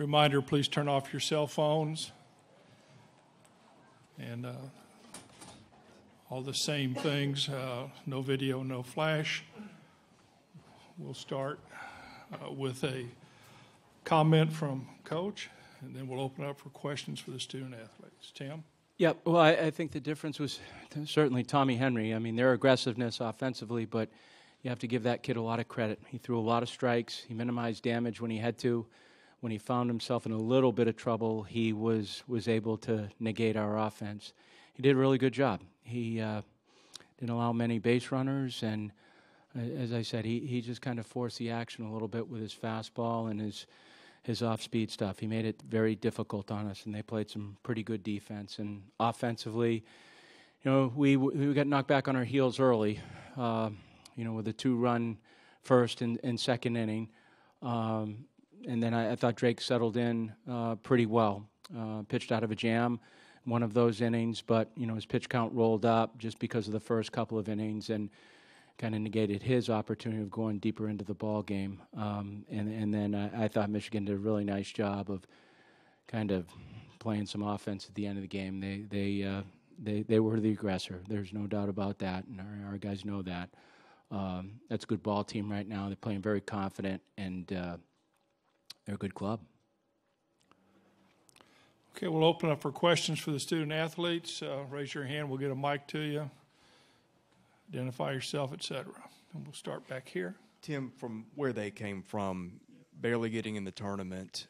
Reminder, please turn off your cell phones. And all the same things, no video, no flash. We'll start with a comment from Coach, and then we'll open up for questions for the student athletes. Tim? Yeah, well, I think the difference was certainly Tommy Henry. I mean, their aggressiveness offensively, but you have to give that kid a lot of credit. He threw a lot of strikes. He minimized damage when he had to. When he found himself in a little bit of trouble, he was able to negate our offense. He did a really good job. He didn't allow many base runners, and as I said, he just kind of forced the action a little bit with his fastball and his off-speed stuff. He made it very difficult on us, and they played some pretty good defense. And offensively, we got knocked back on our heels early, with a 2-run first and second inning. And then I thought Drake settled in pretty well. Pitched out of a jam one of those innings, but his pitch count rolled up just because of the first couple of innings and kind of negated his opportunity of going deeper into the ball game. And then I thought Michigan did a really nice job of kind of playing some offense at the end of the game. They were the aggressor. There's no doubt about that, and our guys know that. That's a good ball team right now. They're playing very confident, and they're a good club. Okay, we'll open up for questions for the student athletes. Raise your hand. We'll get a mic to you. Identify yourself, etc. And we'll start back here. Tim, from where they came from, barely getting in the tournament,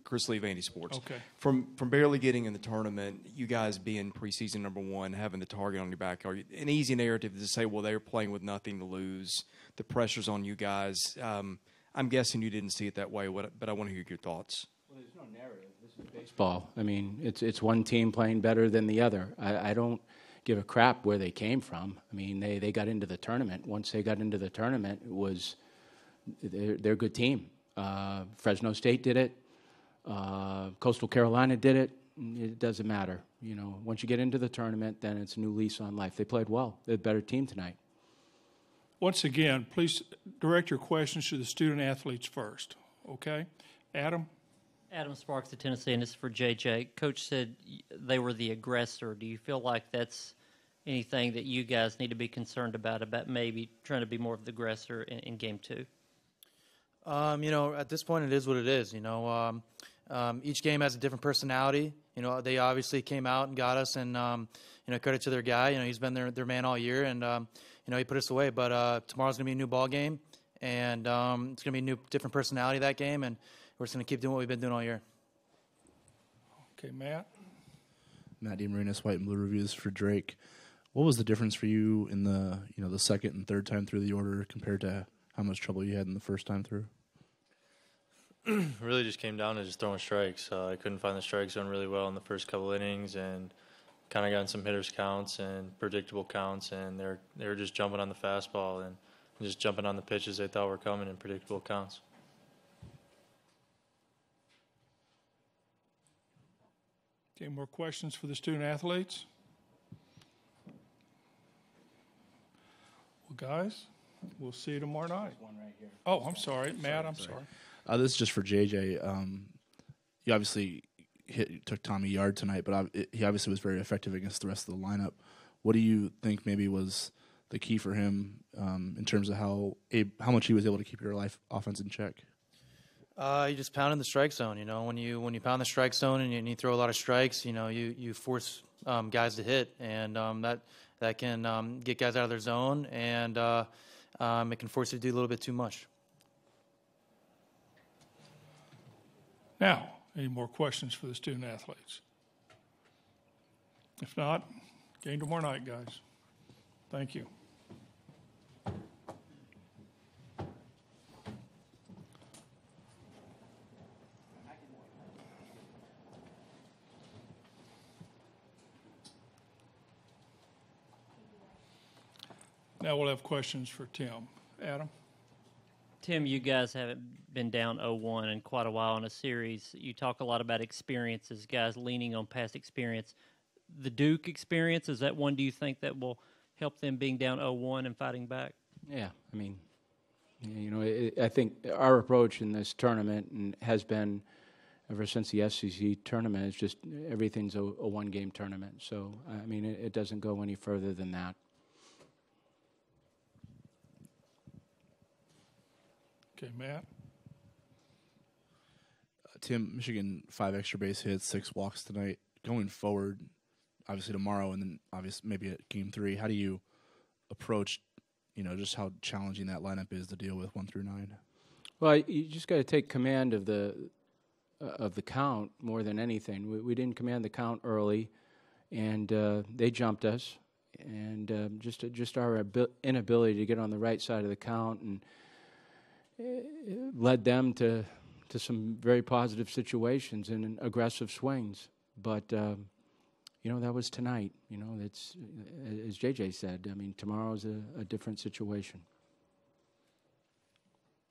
Chris Lee, Vandy Sports. Okay. From barely getting in the tournament, you guys being preseason number one, having the target on your back, an easy narrative to say, well, they're playing with nothing to lose. The pressure's on you guys. I'm guessing you didn't see it that way, but I want to hear your thoughts. Well, there's no narrative. This is baseball. I mean, it's one team playing better than the other. I don't give a crap where they came from. I mean, they got into the tournament. Once they got into the tournament, they're a good team. Fresno State did it. Coastal Carolina did it. It doesn't matter. Once you get into the tournament, then it's a new lease on life. They played well. They're a better team tonight. Once again, please direct your questions to the student athletes first, okay? Adam? Adam Sparks of Tennessee, and this is for JJ. Coach said they were the aggressor. Do you feel like that's anything that you guys need to be concerned about maybe trying to be more of the aggressor in Game 2? At this point, it is what it is. Each game has a different personality. They obviously came out and got us, and credit to their guy. He's been their man all year, and he put us away. But tomorrow's gonna be a new ball game, and it's gonna be a new, different personality that game, and we're just gonna keep doing what we've been doing all year. Okay, Matt. Matt DeMarinis, White and Blue Reviews for Drake. What was the difference for you in the the second and third time through the order compared to how much trouble you had in the first time through? Really just came down to just throwing strikes. I couldn't find the strike zone really well in the first couple innings, and kind of got in some hitters counts and predictable counts, and they were just jumping on the fastball and just jumping on the pitches they thought were coming in predictable counts. Okay, more questions for the student athletes? Well, guys, we'll see you tomorrow night. One right here. Oh, I'm sorry. Matt, I'm sorry. This is just for JJ. You obviously took Tommy Yard tonight, but he obviously was very effective against the rest of the lineup. What do you think maybe was the key for him in terms of how much he was able to keep your offense in check? You just pound in the strike zone. When you pound the strike zone and you throw a lot of strikes, you force guys to hit, and that can get guys out of their zone, and it can force you to do a little bit too much. Now, any more questions for the student athletes? If not, game tomorrow night, guys. Thank you. Now we'll have questions for Tim. Adam? Tim, you guys haven't been down 0-1 in quite a while in a series. You talk a lot about experiences, guys leaning on past experience. The Duke experience, is that one do you think that will help them being down 0-1 and fighting back? Yeah, I mean, I think our approach in this tournament has been ever since the SEC tournament. It's just everything's a one-game tournament. So, I mean, it doesn't go any further than that. Okay, Matt. Tim, Michigan 5 extra base hits, 6 walks tonight. Going forward, obviously tomorrow, and then obviously maybe at Game 3, how do you approach, just how challenging that lineup is to deal with 1 through 9? Well, you just got to take command of the count more than anything. We didn't command the count early, and they jumped us, and just our inability to get on the right side of the count and led them to some very positive situations and aggressive swings. But that was tonight. That's as JJ said. I mean, tomorrow's a different situation.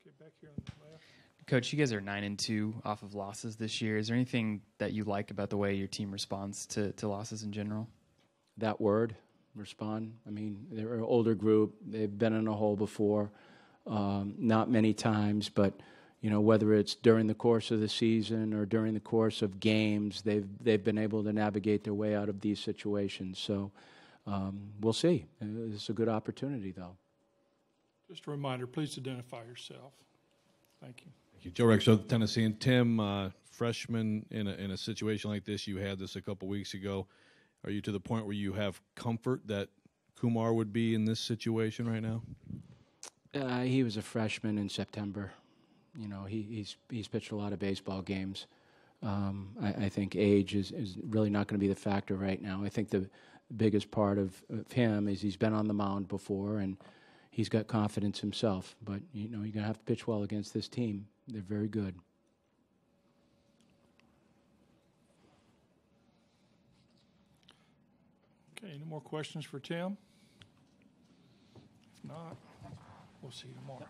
Okay, back here on the left. Coach, you guys are 9-2 off of losses this year. Is there anything that you like about the way your team responds to losses in general? That word, respond. I mean, they're an older group. They've been in a hole before, not many times, but whether it's during the course of the season or during the course of games, they've been able to navigate their way out of these situations. So we'll see. It's a good opportunity, though. Just a reminder, please identify yourself. Thank you. Thank you. Joe Rexroth, the Tennessean. Tim, freshman in a situation like this, you had this a couple weeks ago. Are you to the point where you have comfort that Kumar would be in this situation right now? He was a freshman in September. He's pitched a lot of baseball games. I think age is really not going to be the factor right now. I think the biggest part of him is he's been on the mound before and he's got confidence himself. But, you're going to have to pitch well against this team. They're very good. Okay, any more questions for Tim? If not, we'll see you tomorrow.